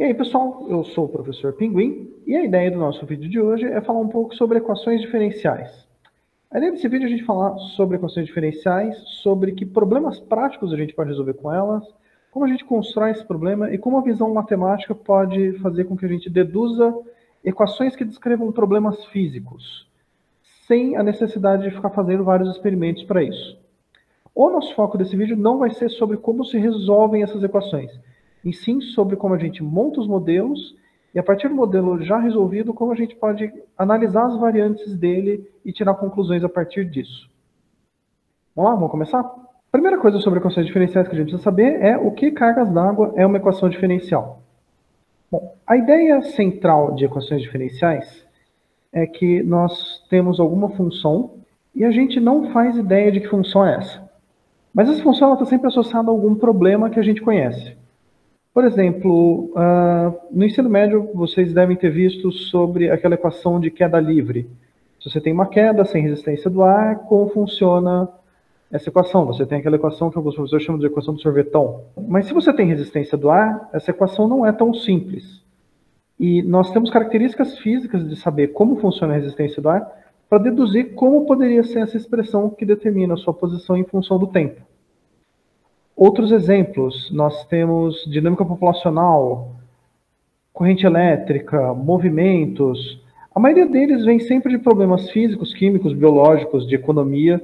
E aí, pessoal, eu sou o professor Pinguim e a ideia do nosso vídeo de hoje é falar um pouco sobre equações diferenciais. A ideia desse vídeo é a gente falar sobre equações diferenciais, sobre que problemas práticos a gente pode resolver com elas, como a gente constrói esse problema e como a visão matemática pode fazer com que a gente deduza equações que descrevam problemas físicos, sem a necessidade de ficar fazendo vários experimentos para isso. O nosso foco desse vídeo não vai ser sobre como se resolvem essas equações, e sim sobre como a gente monta os modelos e, a partir do modelo já resolvido, como a gente pode analisar as variantes dele e tirar conclusões a partir disso. Vamos lá, vamos começar? A primeira coisa sobre equações diferenciais que a gente precisa saber é o que cargas d'água é uma equação diferencial. Bom, a ideia central de equações diferenciais é que nós temos alguma função e a gente não faz ideia de que função é essa. Mas essa função está sempre associada a algum problema que a gente conhece. Por exemplo, no ensino médio vocês devem ter visto sobre aquela equação de queda livre. Se você tem uma queda sem resistência do ar, como funciona essa equação? Você tem aquela equação que alguns professores chamam de equação do sorvetão. Mas se você tem resistência do ar, essa equação não é tão simples. E nós temos características físicas de saber como funciona a resistência do ar para deduzir como poderia ser essa expressão que determina a sua posição em função do tempo. Outros exemplos, nós temos dinâmica populacional, corrente elétrica, movimentos. A maioria deles vem sempre de problemas físicos, químicos, biológicos, de economia.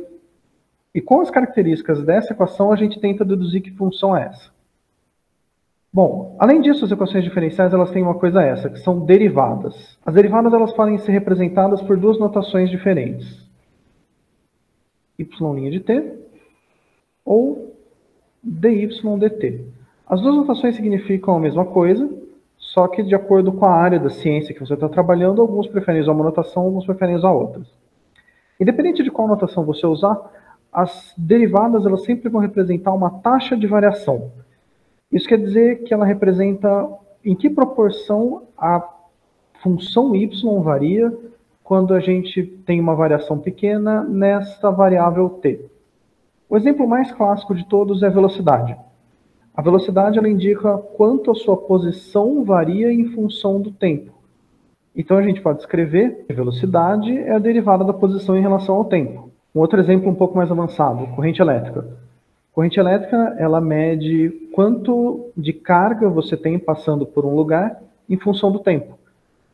E com as características dessa equação, a gente tenta deduzir que função é essa. Bom, além disso, as equações diferenciais elas têm uma coisa essa, que são derivadas. As derivadas elas podem ser representadas por duas notações diferentes. Y' de t ou dy dt. As duas notações significam a mesma coisa, só que de acordo com a área da ciência que você está trabalhando, alguns preferem usar uma notação, alguns preferem usar outras. Independente de qual notação você usar, as derivadas elas sempre vão representar uma taxa de variação. Isso quer dizer que ela representa em que proporção a função y varia quando a gente tem uma variação pequena nessa variável t. O exemplo mais clássico de todos é a velocidade. A velocidade ela indica quanto a sua posição varia em função do tempo. Então a gente pode escrever que a velocidade é a derivada da posição em relação ao tempo. Um outro exemplo um pouco mais avançado, corrente elétrica. Corrente elétrica, ela mede quanto de carga você tem passando por um lugar em função do tempo.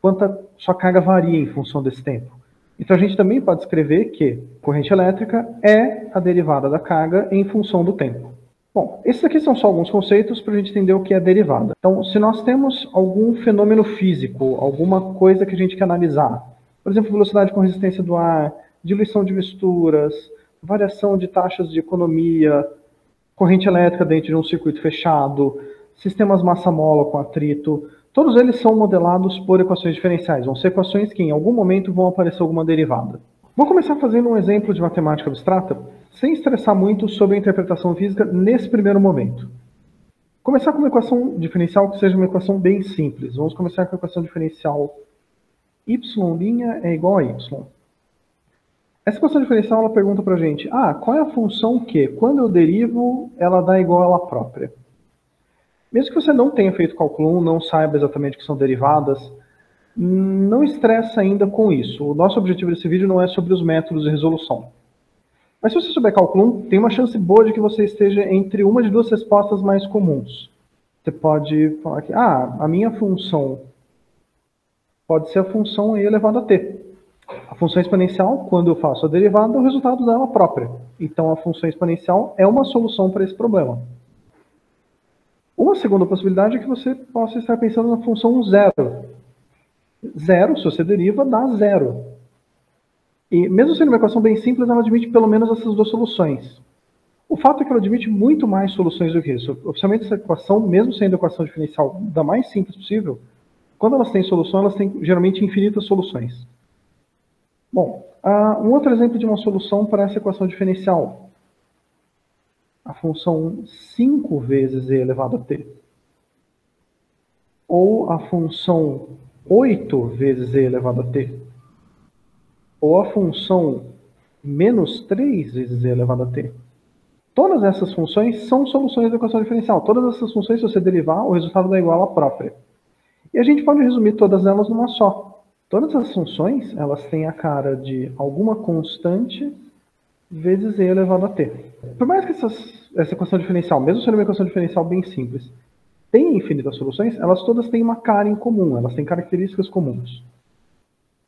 Quanta sua carga varia em função desse tempo. Então a gente também pode escrever que corrente elétrica é a derivada da carga em função do tempo. Bom, esses aqui são só alguns conceitos para a gente entender o que é derivada. Então, se nós temos algum fenômeno físico, alguma coisa que a gente quer analisar, por exemplo, velocidade com resistência do ar, diluição de misturas, variação de taxas de economia, corrente elétrica dentro de um circuito fechado, sistemas massa-mola com atrito, todos eles são modelados por equações diferenciais. Vão ser equações que em algum momento vão aparecer alguma derivada. Vou começar fazendo um exemplo de matemática abstrata, sem estressar muito sobre a interpretação física nesse primeiro momento. Começar com uma equação diferencial que seja uma equação bem simples. Vamos começar com a equação diferencial y' é igual a y. Essa equação diferencial ela pergunta para a gente, qual é a função que, quando eu derivo, ela dá igual a ela própria? Mesmo que você não tenha feito cálculo 1, não saiba exatamente o que são derivadas, não estressa ainda com isso. O nosso objetivo desse vídeo não é sobre os métodos de resolução. Mas se você souber cálculo 1, tem uma chance boa de que você esteja entre uma de duas respostas mais comuns. Você pode falar que, a minha função pode ser a função e elevado a t. A função exponencial, quando eu faço a derivada, é o resultado dela própria. Então, a função exponencial é uma solução para esse problema. Uma segunda possibilidade é que você possa estar pensando na função zero. Zero, se você deriva, dá zero. E mesmo sendo uma equação bem simples, ela admite pelo menos essas duas soluções. O fato é que ela admite muito mais soluções do que isso. Oficialmente, essa equação, mesmo sendo a equação diferencial da mais simples possível, quando elas têm solução, elas têm geralmente infinitas soluções. Bom, um outro exemplo de uma solução para essa equação diferencial. A função 5 vezes e elevado a t. Ou a função 8 vezes e elevado a t. Ou a função menos 3 vezes e elevado a t. Todas essas funções são soluções da equação diferencial. Todas essas funções, se você derivar, o resultado dá igual à própria. E a gente pode resumir todas elas numa só. Todas as funções, elas têm a cara de alguma constante vezes e elevado a t. Por mais que essa equação diferencial, mesmo sendo uma equação diferencial bem simples, tenha infinitas soluções, elas todas têm uma cara em comum, elas têm características comuns.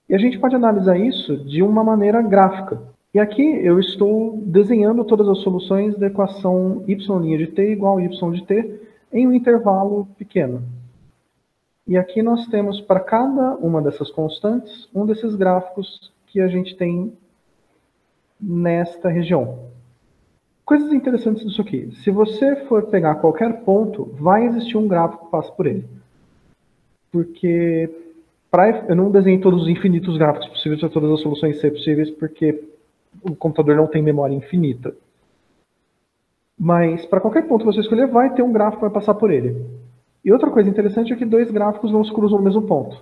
E a gente pode analisar isso de uma maneira gráfica. E aqui eu estou desenhando todas as soluç'ões da equação y' de t igual a y de t em um intervalo pequeno. E aqui nós temos para cada uma dessas constantes um desses gráficos que a gente tem nesta região. Coisas interessantes disso aqui. Se você for pegar qualquer ponto, vai existir um gráfico que passa por ele. Porque eu não desenhei todos os infinitos gráficos possíveis para todas as soluções C possíveis, porque o computador não tem memória infinita. Mas para qualquer ponto que você escolher, vai ter um gráfico que vai passar por ele. E outra coisa interessante é que dois gráficos não se cruzam no mesmo ponto.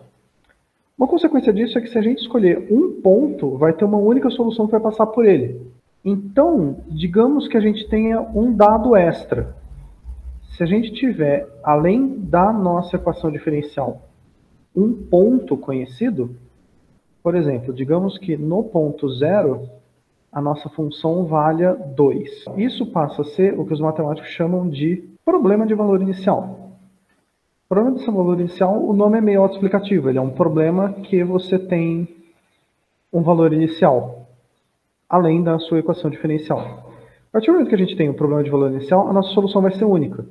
Uma consequência disso é que se a gente escolher um ponto, vai ter uma única solução que vai passar por ele. Então, digamos que a gente tenha um dado extra. Se a gente tiver, além da nossa equação diferencial, um ponto conhecido, por exemplo, digamos que no ponto 0, a nossa função valha 2. Isso passa a ser o que os matemáticos chamam de problema de valor inicial. O problema desse valor inicial, o nome é meio autoexplicativo. Ele é um problema que você tem um valor inicial, além da sua equação diferencial. A partir do momento que a gente tem um problema de valor inicial, a nossa solução vai ser única.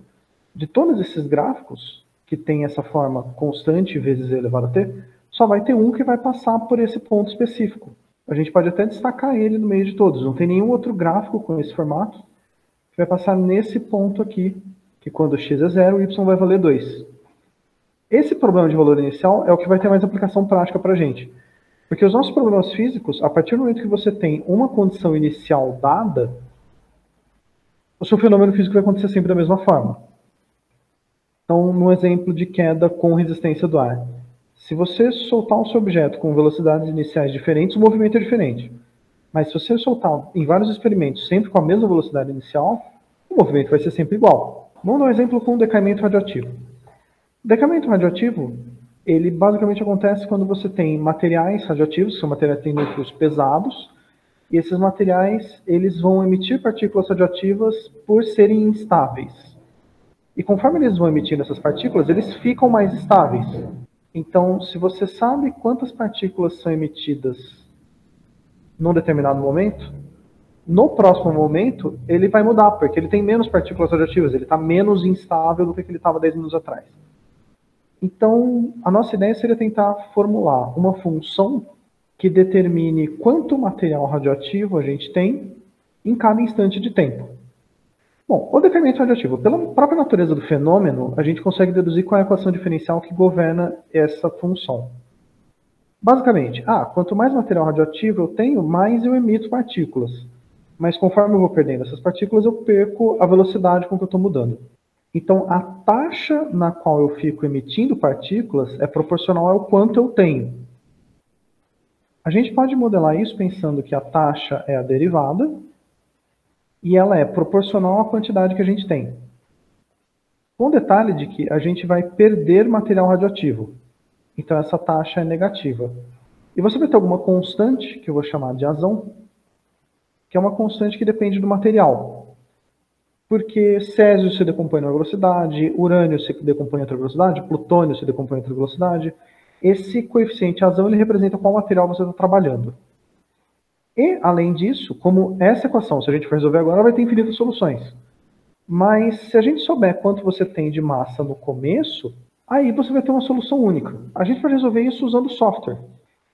De todos esses gráficos, que tem essa forma constante vezes e elevado a t, só vai ter um que vai passar por esse ponto específico. A gente pode até destacar ele no meio de todos. Não tem nenhum outro gráfico com esse formato que vai passar nesse ponto aqui, que quando x é 0, y vai valer 2. Esse problema de valor inicial é o que vai ter mais aplicação prática para a gente. Porque os nossos problemas físicos, a partir do momento que você tem uma condição inicial dada, o seu fenômeno físico vai acontecer sempre da mesma forma. Então, no exemplo de queda com resistência do ar, se você soltar o seu objeto com velocidades iniciais diferentes, o movimento é diferente. Mas se você soltar em vários experimentos sempre com a mesma velocidade inicial, o movimento vai ser sempre igual. Vamos dar um exemplo com o decaimento radioativo. O decaimento radioativo, ele basicamente acontece quando você tem materiais radioativos, que são materiais que têm núcleos pesados, e esses materiais eles vão emitir partículas radioativas por serem instáveis. E conforme eles vão emitindo essas partículas, eles ficam mais estáveis. Então, se você sabe quantas partículas são emitidas num determinado momento, no próximo momento ele vai mudar, porque ele tem menos partículas radioativas, ele está menos instável do que ele estava 10 minutos atrás. Então, a nossa ideia seria tentar formular uma função que determine quanto material radioativo a gente tem em cada instante de tempo. Bom, o decaimento radioativo, pela própria natureza do fenômeno, a gente consegue deduzir qual é a equação diferencial que governa essa função. Basicamente, quanto mais material radioativo eu tenho, mais eu emito partículas. Mas conforme eu vou perdendo essas partículas, eu perco a velocidade com que eu estou mudando. Então, a taxa na qual eu fico emitindo partículas é proporcional ao quanto eu tenho. A gente pode modelar isso pensando que a taxa é a derivada e ela é proporcional à quantidade que a gente tem. Com o detalhe de que a gente vai perder material radioativo. Então, essa taxa é negativa. E você vai ter alguma constante, que eu vou chamar de azão, que é uma constante que depende do material. Porque césio se decompõe em outra velocidade, urânio se decompõe em outra velocidade, plutônio se decompõe em outra velocidade. Esse coeficiente azão ele representa qual material você está trabalhando. E, além disso, como essa equação, se a gente for resolver agora, vai ter infinitas soluções. Mas se a gente souber quanto você tem de massa no começo, aí você vai ter uma solução única. A gente vai resolver isso usando software.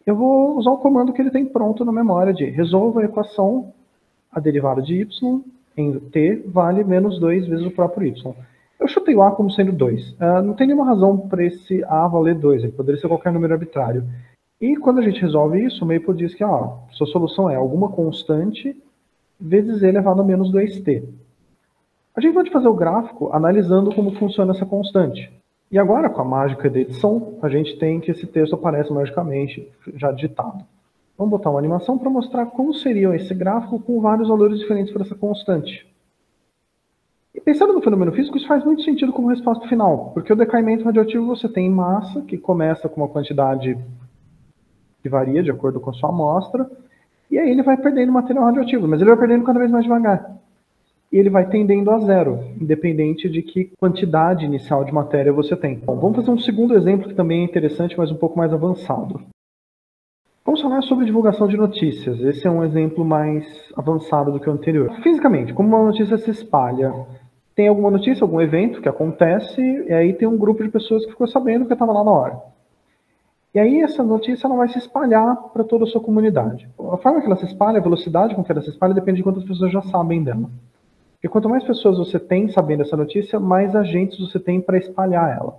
Eu vou usar o comando que ele tem pronto na memória de resolva a equação, a derivada de y em t vale menos 2 vezes o próprio y. Eu chutei o a como sendo 2. Não tem nenhuma razão para esse a valer 2, ele poderia ser qualquer número arbitrário. E quando a gente resolve isso, o Maple diz que sua solução é alguma constante vezes e elevado a menos 2t. A gente pode fazer o gráfico analisando como funciona essa constante. E agora, com a mágica da edição, a gente tem que esse texto aparece magicamente já digitado. Vamos botar uma animação para mostrar como seria esse gráfico com vários valores diferentes para essa constante. E Pensando no fenômeno físico, isso faz muito sentido como resposta final, porque o decaimento radioativo você tem em massa, que começa com uma quantidade que varia de acordo com a sua amostra, e aí ele vai perdendo material radioativo, mas ele vai perdendo cada vez mais devagar. E ele vai tendendo a zero, independente de que quantidade inicial de matéria você tem. Bom, vamos fazer um segundo exemplo que também é interessante, mas um pouco mais avançado. Vamos falar sobre divulgação de notícias. Esse é um exemplo mais avançado do que o anterior. Fisicamente, como uma notícia se espalha? Tem alguma notícia, algum evento que acontece, e aí tem um grupo de pessoas que ficou sabendo que estava lá na hora. E aí essa notícia ela vai se espalhar para toda a sua comunidade. A forma que ela se espalha, a velocidade com que ela se espalha, depende de quantas pessoas já sabem dela. E quanto mais pessoas você tem sabendo essa notícia, mais agentes você tem para espalhar ela.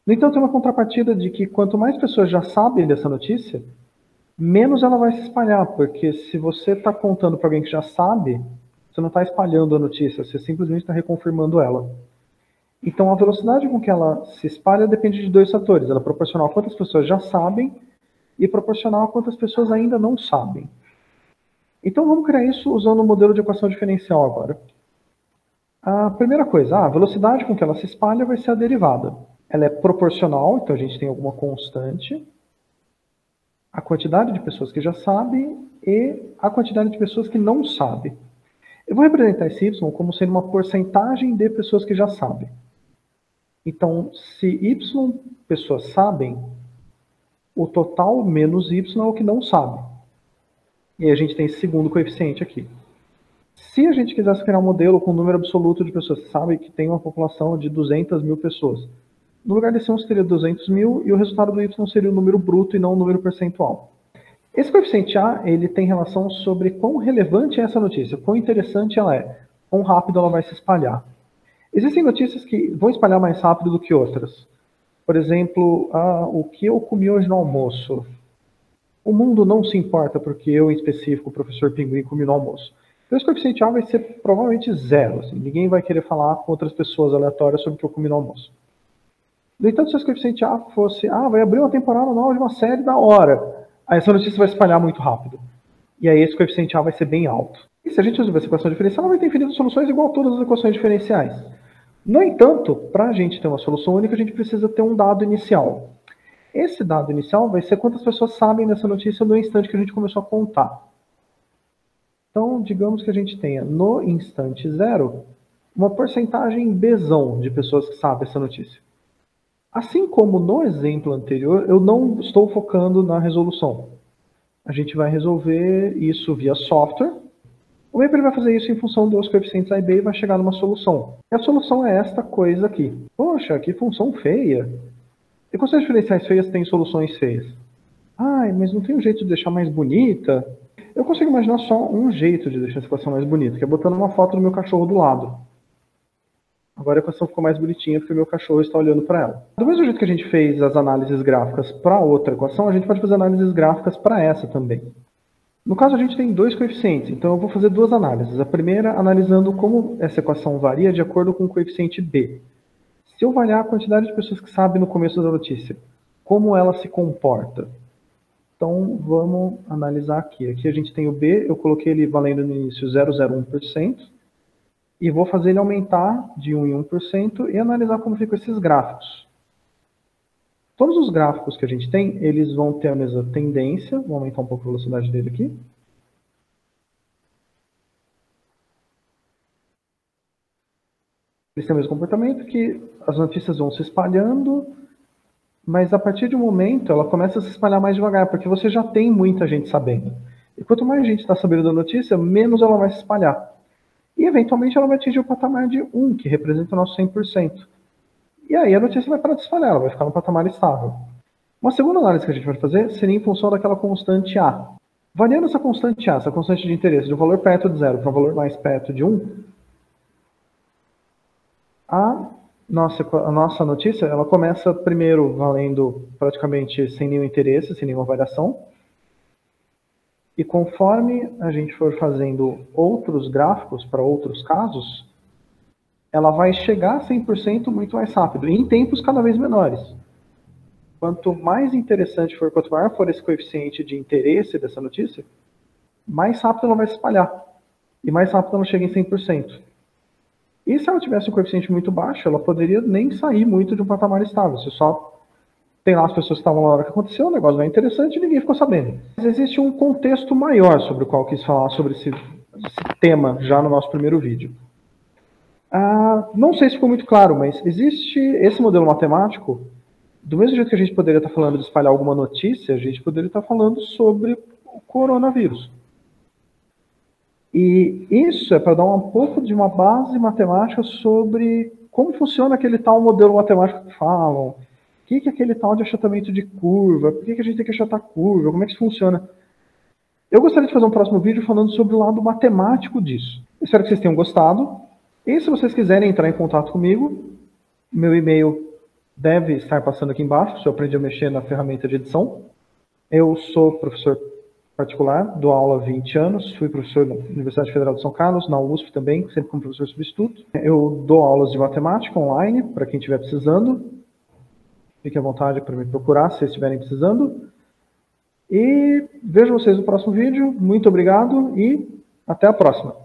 No entanto, tem uma contrapartida de que quanto mais pessoas já sabem dessa notícia, menos ela vai se espalhar, porque se você está contando para alguém que já sabe, você não está espalhando a notícia, você simplesmente está reconfirmando ela. Então, a velocidade com que ela se espalha depende de dois fatores. Ela é proporcional a quantas pessoas já sabem e proporcional a quantas pessoas ainda não sabem. Então, vamos criar isso usando o modelo de equação diferencial agora. A primeira coisa, a velocidade com que ela se espalha vai ser a derivada. Ela é proporcional, então a gente tem alguma constante, a quantidade de pessoas que já sabem e a quantidade de pessoas que não sabem. Eu vou representar esse y como sendo uma porcentagem de pessoas que já sabem. Então, se y pessoas sabem, o total menos y é o que não sabe. E a gente tem esse segundo coeficiente aqui. Se a gente quisesse criar um modelo com um número absoluto de pessoas que sabem que tem uma população de 200 mil pessoas, no lugar desse 1 seria 200 mil e o resultado do y seria o número bruto e não o número percentual. Esse coeficiente A ele tem relação sobre quão relevante é essa notícia, quão interessante ela é, quão rápido ela vai se espalhar. Existem notícias que vão espalhar mais rápido do que outras. Por exemplo, o que eu comi hoje no almoço. O mundo não se importa porque eu, em específico, o professor Pinguim, comi no almoço. Então, esse coeficiente A vai ser provavelmente zero. Assim. Ninguém vai querer falar com outras pessoas aleatórias sobre o que eu comi no almoço. No entanto, se esse coeficiente A fosse, vai abrir uma temporada nova de uma série da hora, aí essa notícia vai se espalhar muito rápido. E aí esse coeficiente A vai ser bem alto. E se a gente resolver essa equação diferencial, ela vai ter infinitas soluções igual a todas as equações diferenciais. No entanto, para a gente ter uma solução única, a gente precisa ter um dado inicial. Esse dado inicial vai ser quantas pessoas sabem dessa notícia no instante que a gente começou a contar. Então, digamos que a gente tenha, no instante zero, uma porcentagem Bzão de pessoas que sabem essa notícia. Assim como no exemplo anterior, eu não estou focando na resolução. A gente vai resolver isso via software. O Weber vai fazer isso em função dos coeficientes A e B e vai chegar numa solução. E a solução é esta coisa aqui. Poxa, que função feia. Equações diferenciais feias têm soluções feias. Mas não tem um jeito de deixar mais bonita? Eu consigo imaginar só um jeito de deixar essa equação mais bonita, que é botando uma foto do meu cachorro do lado. Agora a equação ficou mais bonitinha porque o meu cachorro está olhando para ela. Do mesmo jeito que a gente fez as análises gráficas para outra equação, a gente pode fazer análises gráficas para essa também. No caso, a gente tem dois coeficientes, então eu vou fazer duas análises. A primeira, analisando como essa equação varia de acordo com o coeficiente B. Se eu avaliar a quantidade de pessoas que sabem no começo da notícia, como ela se comporta? Então, vamos analisar aqui. Aqui a gente tem o B, eu coloquei ele valendo no início 0,01%, e vou fazer ele aumentar de 1 em 1% e analisar como ficam esses gráficos. Todos os gráficos que a gente tem, eles vão ter a mesma tendência. Vou aumentar um pouco a velocidade dele aqui. Eles têm o mesmo comportamento, que as notícias vão se espalhando, mas a partir de um momento ela começa a se espalhar mais devagar, porque você já tem muita gente sabendo. E quanto mais gente está sabendo da notícia, menos ela vai se espalhar. E eventualmente ela vai atingir o patamar de 1, que representa o nosso 100%. E aí a notícia vai parar de espalhar, ela vai ficar no patamar estável. Uma segunda análise que a gente vai fazer seria em função daquela constante A. Variando essa constante A, essa constante de interesse, de um valor perto de 0 para um valor mais perto de 1, a nossa notícia ela começa primeiro valendo praticamente sem nenhum interesse, sem nenhuma variação. E conforme a gente for fazendo outros gráficos para outros casos, ela vai chegar a 100% muito mais rápido, e em tempos cada vez menores. Quanto mais interessante for, quanto maior for esse coeficiente de interesse dessa notícia, mais rápido ela vai se espalhar. E mais rápido ela chega em 100%. E se ela tivesse um coeficiente muito baixo, ela poderia nem sair muito de um patamar estável. Você só tem lá as pessoas que estavam na hora que aconteceu, o negócio não é interessante e ninguém ficou sabendo. Mas existe um contexto maior sobre o qual eu quis falar sobre esse tema já no nosso primeiro vídeo. Não sei se ficou muito claro, mas existe esse modelo matemático, do mesmo jeito que a gente poderia estar falando de espalhar alguma notícia, a gente poderia estar falando sobre o coronavírus. E isso é para dar um pouco de uma base matemática sobre como funciona aquele tal modelo matemático que falam, o que é aquele tal de achatamento de curva, por que a gente tem que achatar curva, como é que isso funciona. Eu gostaria de fazer um próximo vídeo falando sobre o lado matemático disso. Espero que vocês tenham gostado. E se vocês quiserem entrar em contato comigo, meu e-mail deve estar passando aqui embaixo, se eu aprendi a mexer na ferramenta de edição. Eu sou professor particular, dou aula há 20 anos, fui professor na Universidade Federal de São Carlos, na USP também, sempre como professor substituto. Eu dou aulas de matemática online, para quem estiver precisando. Fique à vontade para me procurar, se vocês estiverem precisando. E vejo vocês no próximo vídeo. Muito obrigado e até a próxima.